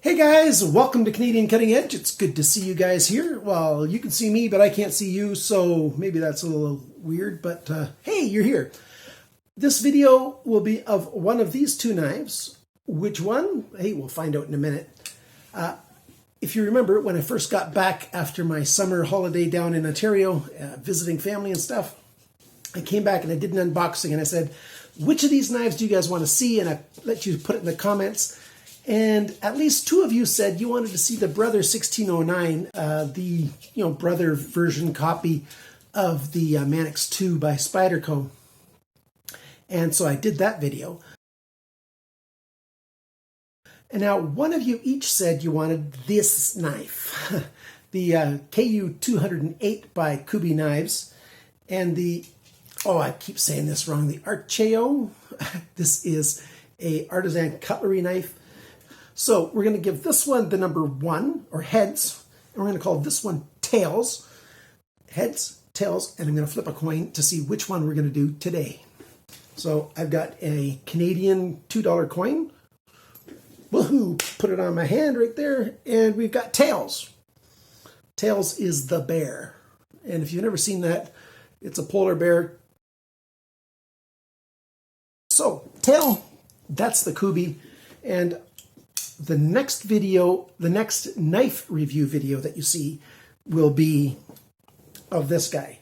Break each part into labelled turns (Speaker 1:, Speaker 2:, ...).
Speaker 1: Hey guys, welcome to Canadian Cutting Edge. It's good to see you guys here. Well, you can see me, but I can't see you, so maybe that's a little weird, but hey, you're here. This video will be of one of these two knives. Which one? Hey, we'll find out in a minute. If you remember, when I first got back after my summer holiday down in Ontario, visiting family and stuff, I came back and I did an unboxing and I said, which of these knives do you guys want to see? And I let you put it in the comments. And at least two of you said you wanted to see the Brother 1609, the Brother version copy of the Mannix 2 by Spyderco. And so I did that video. And now one of you each said you wanted this knife, the KU208 by Kubey Knives, and the, I keep saying this wrong, the Archeo. This is a artisan cutlery knife. So we're going to give this one the number 1, or heads, and we're going to call this one tails. Heads, tails, and I'm going to flip a coin to see which one we're going to do today. So I've got a Canadian $2 coin. Woohoo! Put it on my hand right there, and we've got tails. Tails is the bear. And if you've never seen that, it's a polar bear. So, tail, that's the Kubey. And the next video, the next knife review video that you see will be of this guy.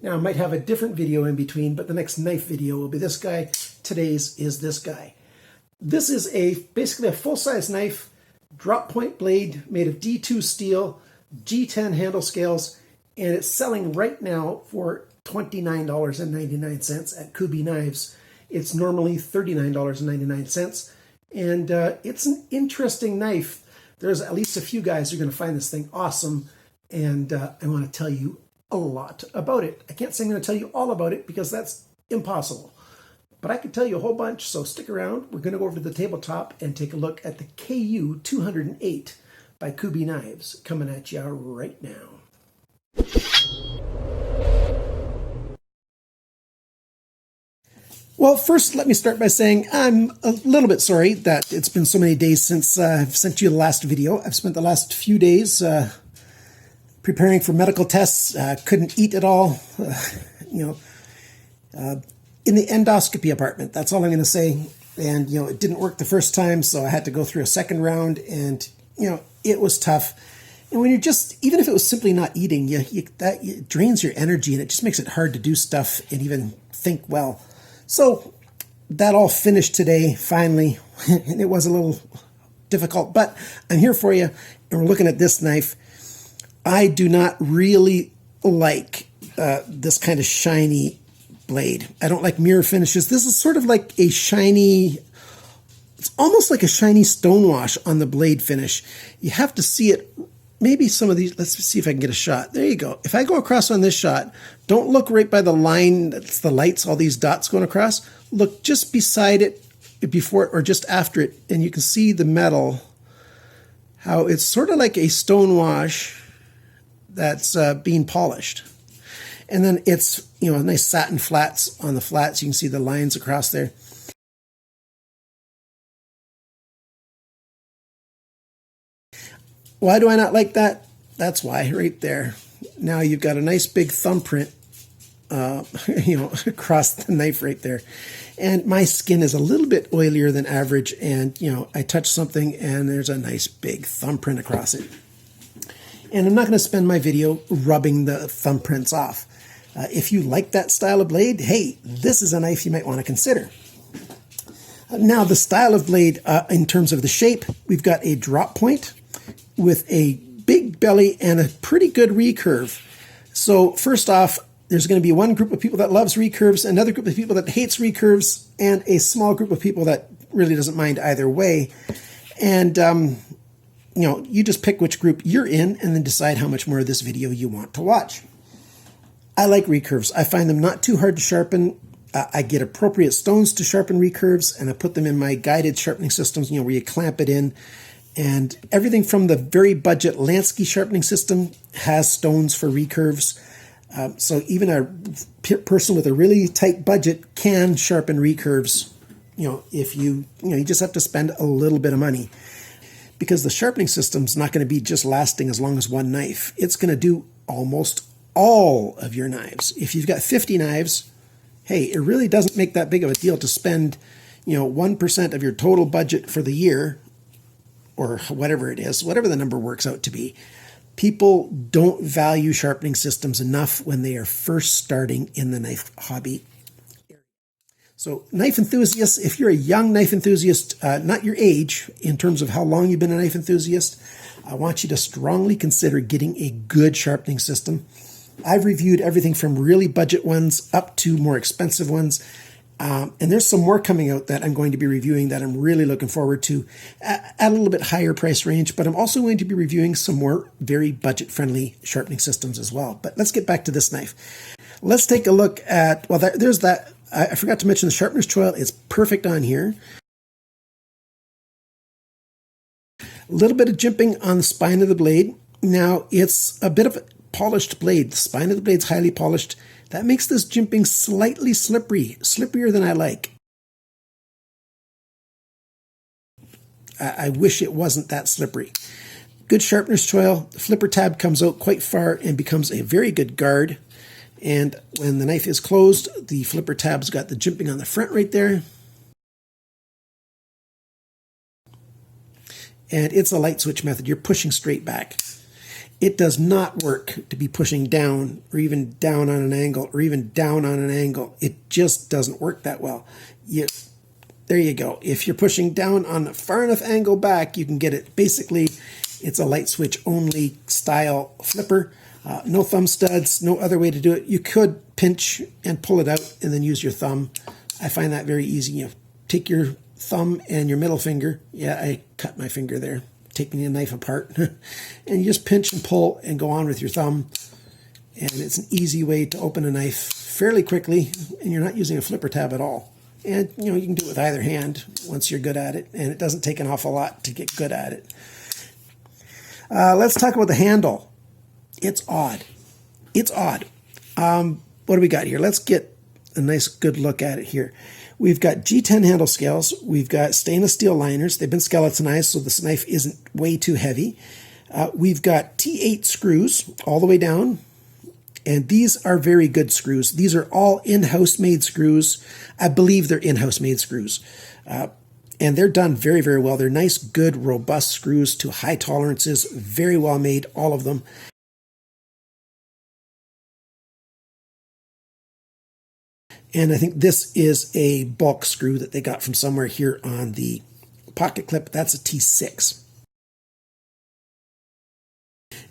Speaker 1: Now, I might have a different video in between, but the next knife video will be this guy. Today's is this guy. This is basically a full-size knife, drop point blade made of D2 steel, G10 handle scales, and it's selling right now for $29.99 at Kubey Knives. It's normally $39.99. And it's an interesting knife. There's at least a few guys who are going to find this thing awesome, and I want to tell you a lot about it. I can't say I'm going to tell you all about it because that's impossible, but I can tell you a whole bunch, so stick around. We're going to go over to the tabletop and take a look at the KU208 by Kubey Knives, coming at you right now. Well, first, let me start by saying I'm a little bit sorry that it's been so many days since I've sent you the last video. I've spent the last few days preparing for medical tests. Couldn't eat at all, in the endoscopy apartment. That's all I'm going to say. And, it didn't work the first time, so I had to go through a second round, and, it was tough. And when you're even if it was simply not eating, it drains your energy, and it just makes it hard to do stuff and even think well. So that all finished today, finally, and it was a little difficult, but I'm here for you, and we're looking at this knife. I do not really like this kind of shiny blade. I don't like mirror finishes. This is sort of like a shiny, it's almost like a shiny stonewash on the blade finish. You have to see it. Maybe some of these, let's see if I can get a shot. There you go. If I go across on this shot, don't look right by the line, that's the lights, all these dots going across. Look just beside it, before it, or just after it, and you can see the metal, how it's sort of like a stone wash that's being polished. And then it's, nice satin flats on the flats. You can see the lines across there. Why do I not like that? That's why, right there. Now you've got a nice big thumbprint, across the knife right there. And my skin is a little bit oilier than average, and, I touch something and there's a nice big thumbprint across it. And I'm not going to spend my video rubbing the thumbprints off. If you like that style of blade, hey, this is a knife you might want to consider. Now, the style of blade, in terms of the shape, we've got a drop point with a big belly and a pretty good recurve. So first off, there's going to be one group of people that loves recurves, another group of people that hates recurves, and a small group of people that really doesn't mind either way. And, you just pick which group you're in and then decide how much more of this video you want to watch. I like recurves. I find them not too hard to sharpen. I get appropriate stones to sharpen recurves, and I put them in my guided sharpening systems, where you clamp it in. And everything from the very budget Lansky sharpening system has stones for recurves. So even a person with a really tight budget can sharpen recurves, if you just have to spend a little bit of money. because the sharpening system's not going to be just lasting as long as one knife. It's going to do almost all of your knives. If you've got 50 knives, hey, it really doesn't make that big of a deal to spend, 1% of your total budget for the year, or whatever it is, whatever the number works out to be. People don't value sharpening systems enough when they are first starting in the knife hobby. So knife enthusiasts, if you're a young knife enthusiast, not your age in terms of how long you've been a knife enthusiast, I want you to strongly consider getting a good sharpening system. I've reviewed everything from really budget ones up to more expensive ones. And there's some more coming out that I'm going to be reviewing that I'm really looking forward to at a little bit higher price range, but I'm also going to be reviewing some more very budget-friendly sharpening systems as well. But let's get back to this knife. Let's take a look at, well, there's that. I forgot to mention the sharpener's choil is perfect on here. A little bit of jimping on the spine of the blade. Now, it's a bit of a polished blade. The spine of the blade's highly polished. That makes this jimping slightly slippery, slipperier than I like. I wish it wasn't that slippery. Good sharpener's choil. The flipper tab comes out quite far and becomes a very good guard. And when the knife is closed, the flipper tab's got the jimping on the front right there. And it's a light switch method. You're pushing straight back. It does not work to be pushing down or even down on an angle or even down on an angle. It just doesn't work that well. There you go. If you're pushing down on a far enough angle back, you can get it. Basically, it's a light switch only style flipper. No thumb studs, no other way to do it. You could pinch and pull it out and then use your thumb. I find that very easy. You take your thumb and your middle finger. Yeah, I cut my finger there, taking the knife apart. And you just pinch and pull and go on with your thumb. And it's an easy way to open a knife fairly quickly, and you're not using a flipper tab at all. And, you can do it with either hand once you're good at it, and it doesn't take an awful lot to get good at it. Let's talk about the handle. It's odd. It's odd. What do we got here? Let's get a nice good look at it here. We've got G10 handle scales. We've got stainless steel liners. They've been skeletonized, so this knife isn't way too heavy. We've got T8 screws all the way down, and these are very good screws. These are all in-house made screws. I believe they're in-house made screws. And they're done very, very well. They're nice, good, robust screws to high tolerances. Very well made, all of them. And I think this is a bulk screw that they got from somewhere here on the pocket clip. That's a T6.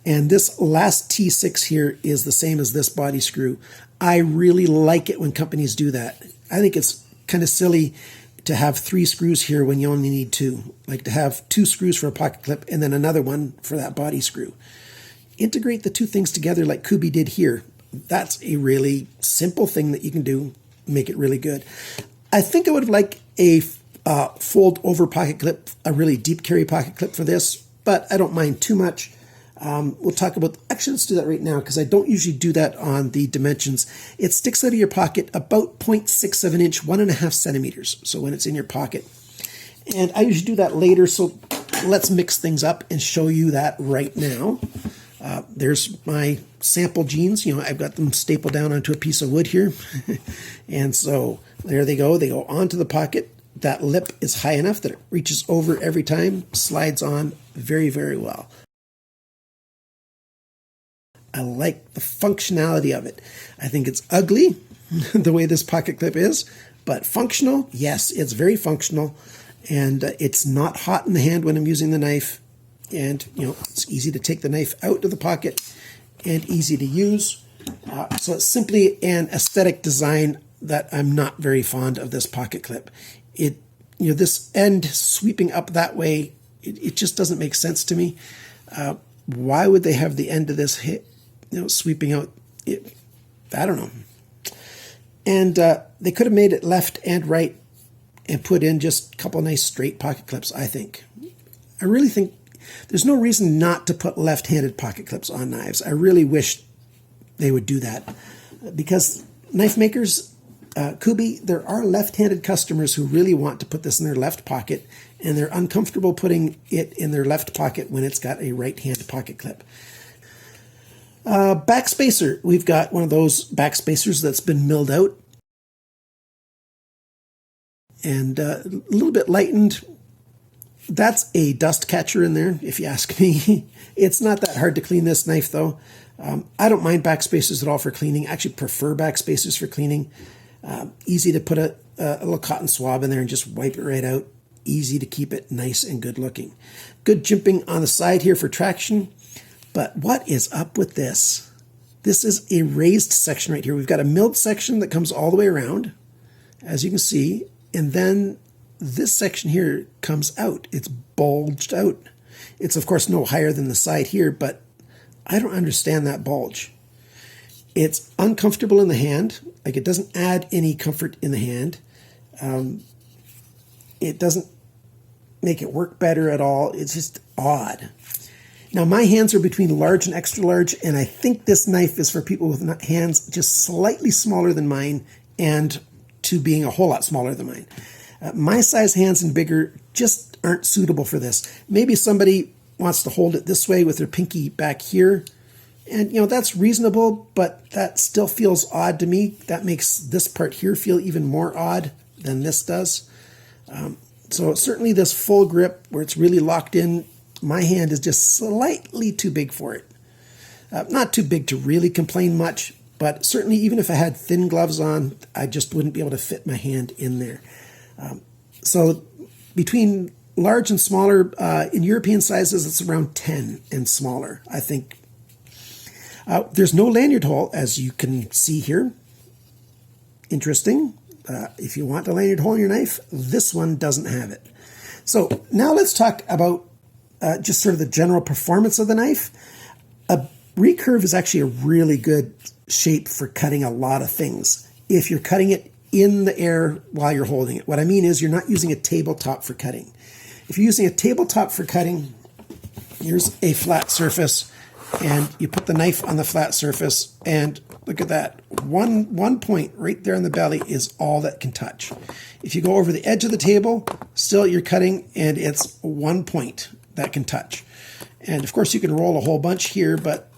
Speaker 1: And this last T6 here is the same as this body screw. I really like it when companies do that. I think it's kind of silly to have 3 screws here when you only need 2. Like to have 2 screws for a pocket clip and then another one for that body screw. Integrate the 2 things together like Kubey did here. That's a really simple thing that you can do. Make it really good. I think I would have liked a fold over pocket clip, a really deep carry pocket clip for this, but I don't mind too much. We'll talk about, actually let's do that right now because I don't usually do that on the dimensions. It sticks out of your pocket about 0.6 of an inch, 1.5 centimeters. So when it's in your pocket, and I usually do that later. So let's mix things up and show you that right now. There's my sample jeans. I've got them stapled down onto a piece of wood here. And so there they go. They go onto the pocket. That lip is high enough that it reaches over every time, slides on very, very well. I like the functionality of it. I think it's ugly, the way this pocket clip is, but functional, yes, it's very functional. And it's not hot in the hand when I'm using the knife. And, it's easy to take the knife out of the pocket and easy to use. So it's simply an aesthetic design that I'm not very fond of this pocket clip. This end sweeping up that way, it just doesn't make sense to me. Why would they have the end of this sweeping out? I don't know. And they could have made it left and right and put in just a couple of nice straight pocket clips, I think. I really think there's no reason not to put left-handed pocket clips on knives. I really wish they would do that because knife makers, Kubey, there are left-handed customers who really want to put this in their left pocket, and they're uncomfortable putting it in their left pocket when it's got a right-hand pocket clip. Backspacer. We've got one of those backspacers that's been milled out and a little bit lightened. That's a dust catcher in there, if you ask me. It's not that hard to clean this knife, though. I don't mind backspacers at all for cleaning. I actually prefer backspacers for cleaning. Easy to put a little cotton swab in there and just wipe it right out. Easy to keep it nice and good looking. Good jimping on the side here for traction. But what is up with this? This is a raised section right here. We've got a milled section that comes all the way around, as you can see. And then this section here comes out. It's bulged out. It's, of course, no higher than the side here, but I don't understand that bulge. It's uncomfortable in the hand. Like, it doesn't add any comfort in the hand. It doesn't make it work better at all. It's just odd. Now, my hands are between large and extra large, and I think this knife is for people with hands just slightly smaller than mine and to being a whole lot smaller than mine. My size hands and bigger just aren't suitable for this. Maybe somebody wants to hold it this way with their pinky back here, and that's reasonable, but that still feels odd to me. That makes this part here feel even more odd than this does. So certainly this full grip where it's really locked in, my hand is just slightly too big for it. Not too big to really complain much, but certainly even if I had thin gloves on, I just wouldn't be able to fit my hand in there. So between large and smaller, in European sizes, it's around 10 and smaller, I think. There's no lanyard hole, as you can see here. Interesting. If you want a lanyard hole in your knife, this one doesn't have it. So now let's talk about just sort of the general performance of the knife. A recurve is actually a really good shape for cutting a lot of things if you're cutting it in the air while you're holding it. What I mean is you're not using a tabletop for cutting. If you're using a tabletop for cutting, here's a flat surface, and you put the knife on the flat surface, and look at that. One point right there on the belly is all that can touch. If you go over the edge of the table, still you're cutting, and it's 1 point that can touch. And of course you can roll a whole bunch here, but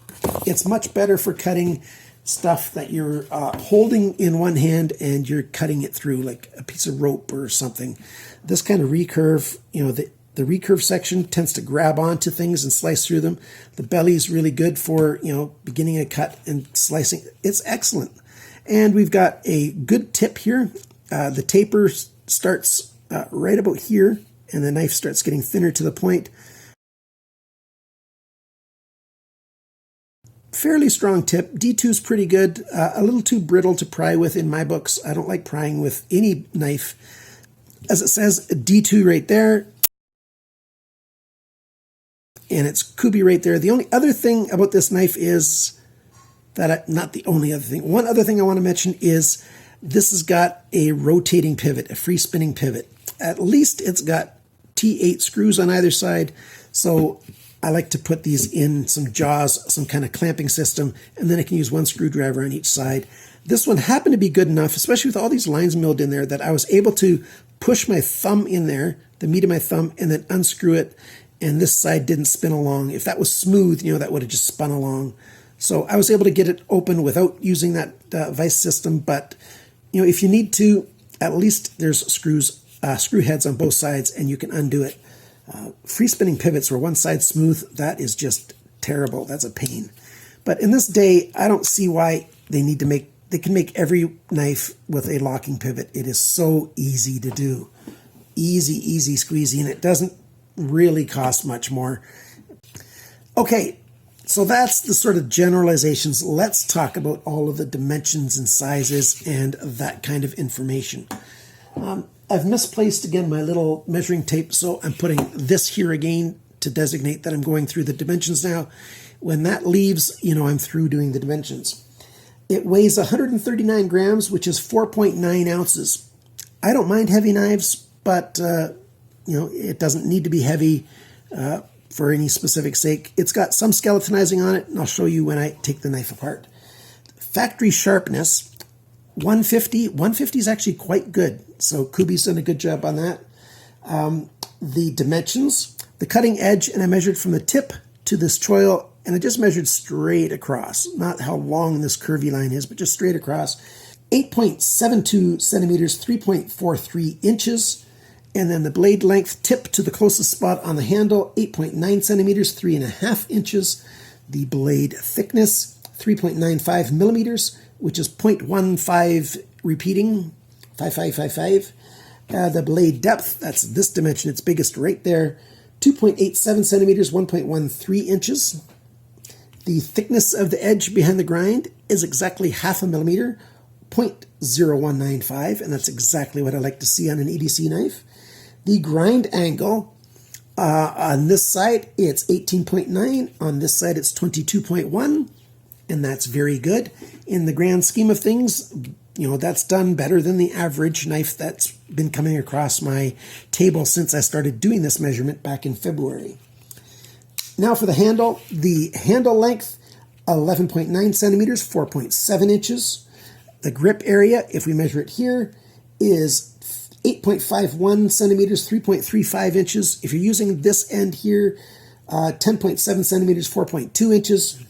Speaker 1: it's much better for cutting stuff that you're holding in one hand and you're cutting it through, like a piece of rope or something. This kind of recurve, the recurve section tends to grab onto things and slice through them. The belly is really good for, beginning a cut and slicing. It's excellent. And we've got a good tip here. The taper starts right about here, and the knife starts getting thinner to the point. Fairly strong tip. D2 is pretty good. A little too brittle to pry with in my books. I don't like prying with any knife. As it says, D2 right there. And it's Kubey right there. The only other thing about this knife is that, not the only other thing. One other thing I want to mention is this has got a rotating pivot, a free spinning pivot. At least it's got T8 screws on either side. So I like to put these in some jaws, some kind of clamping system, and then I can use one screwdriver on each side. This one happened to be good enough, especially with all these lines milled in there, that I was able to push my thumb in there, the meat of my thumb, and then unscrew it, and this side didn't spin along. If that was smooth, that would have just spun along. So I was able to get it open without using that vise system, but if you need to, at least there's screw heads on both sides, and you can undo it. Free spinning pivots where one side's smooth, that is just terrible. That's a pain. But in this day, I don't see why they can make every knife with a locking pivot. It is so easy to do. Easy squeezy, and it doesn't really cost much more. Okay, so that's the sort of generalizations. Let's talk about all of the dimensions and sizes and that kind of information. I've misplaced again my little measuring tape, so I'm putting this here again to designate that I'm going through the dimensions now. When that leaves, I'm through doing the dimensions. It weighs 139 grams, which is 4.9 ounces. I don't mind heavy knives, but it doesn't need to be heavy for any specific sake. It's got some skeletonizing on it, and I'll show you when I take the knife apart. Factory sharpness. 150. 150 is actually quite good. So Kubey's done a good job on that. The dimensions, the cutting edge, and I measured from the tip to this choil, and I just measured straight across. Not how long this curvy line is, but just straight across. 8.72 centimeters, 3.43 inches. And then the blade length, tip to the closest spot on the handle, 8.9 centimeters, 3.5 inches. The blade thickness, 3.95 millimeters, which is 0.15 repeating, 5555. The blade depth, that's this dimension, it's biggest right there, 2.87 centimeters, 1.13 inches. The thickness of the edge behind the grind is exactly 0.5 millimeter, 0.0195, and that's exactly what I like to see on an EDC knife. The grind angle, on this side, it's 18.9. On this side, it's 22.1, and that's very good. In the grand scheme of things, you know, that's done better than the average knife that's been coming across my table since I started doing this measurement back in February. Now for the handle length, 11.9 centimeters, 4.7 inches. The grip area, if we measure it here, is 8.51 centimeters, 3.35 inches. If you're using this end here, 10.7 centimeters, 4.2 inches.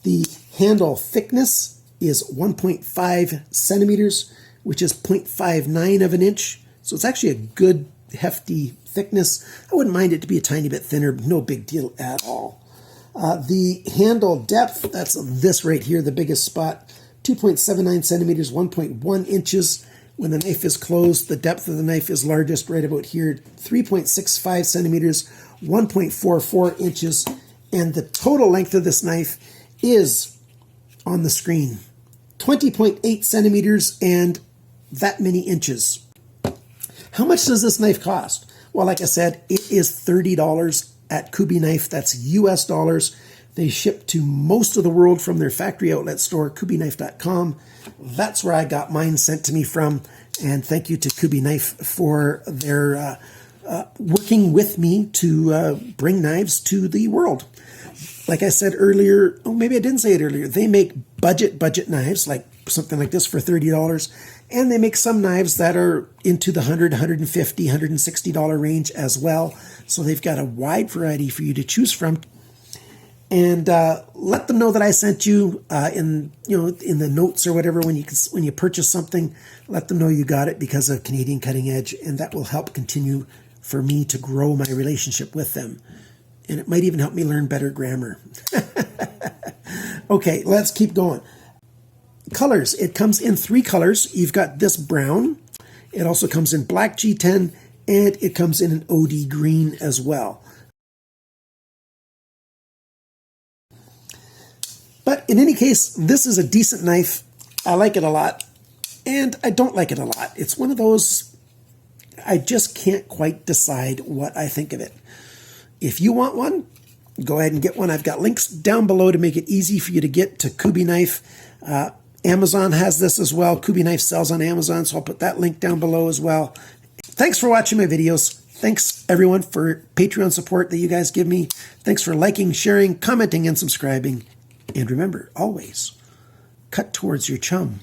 Speaker 1: The handle thickness is 1.5 centimeters, which is 0.59 of an inch. So it's actually a good, hefty thickness. I wouldn't mind it to be a tiny bit thinner, no big deal at all. The handle depth, that's this right here, the biggest spot, 2.79 centimeters, 1.1 inches. When the knife is closed, the depth of the knife is largest right about here, 3.65 centimeters, 1.44 inches. And the total length of this knife is on the screen, 20.8 centimeters and that many inches. How much does this knife cost? Well, like I said, it is $30 at Kubey Knife. That's US dollars. They ship to most of the world from their factory outlet store, kubeyknife.com. That's where I got mine sent to me from. And thank you to Kubey Knife for their working with me to bring knives to the world. Like I said earlier, oh, maybe I didn't say it earlier, they make budget knives, like something like this for $30. And they make some knives that are into the $100, $150, $160 range as well. So they've got a wide variety for you to choose from. And let them know that I sent you in the notes or whatever when you purchase something. Let them know you got it because of Canadian Cutting Edge, and that will help continue for me to grow my relationship with them. And it might even help me learn better grammar. Okay, let's keep going. Colors. It comes in 3 colors. You've got this brown. It also comes in black G10, and it comes in an OD green as well. But in any case, this is a decent knife. I like it a lot, and I don't like it a lot. It's one of those, I just can't quite decide what I think of it. If you want one, go ahead and get one. I've got links down below to make it easy for you to get to Kubey Knife. Amazon has this as well. Kubey Knife sells on Amazon, so I'll put that link down below as well. Thanks for watching my videos. Thanks, everyone, for Patreon support that you guys give me. Thanks for liking, sharing, commenting, and subscribing. And remember, always, cut towards your chum,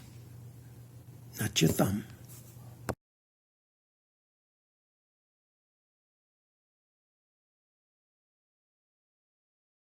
Speaker 1: not your thumb.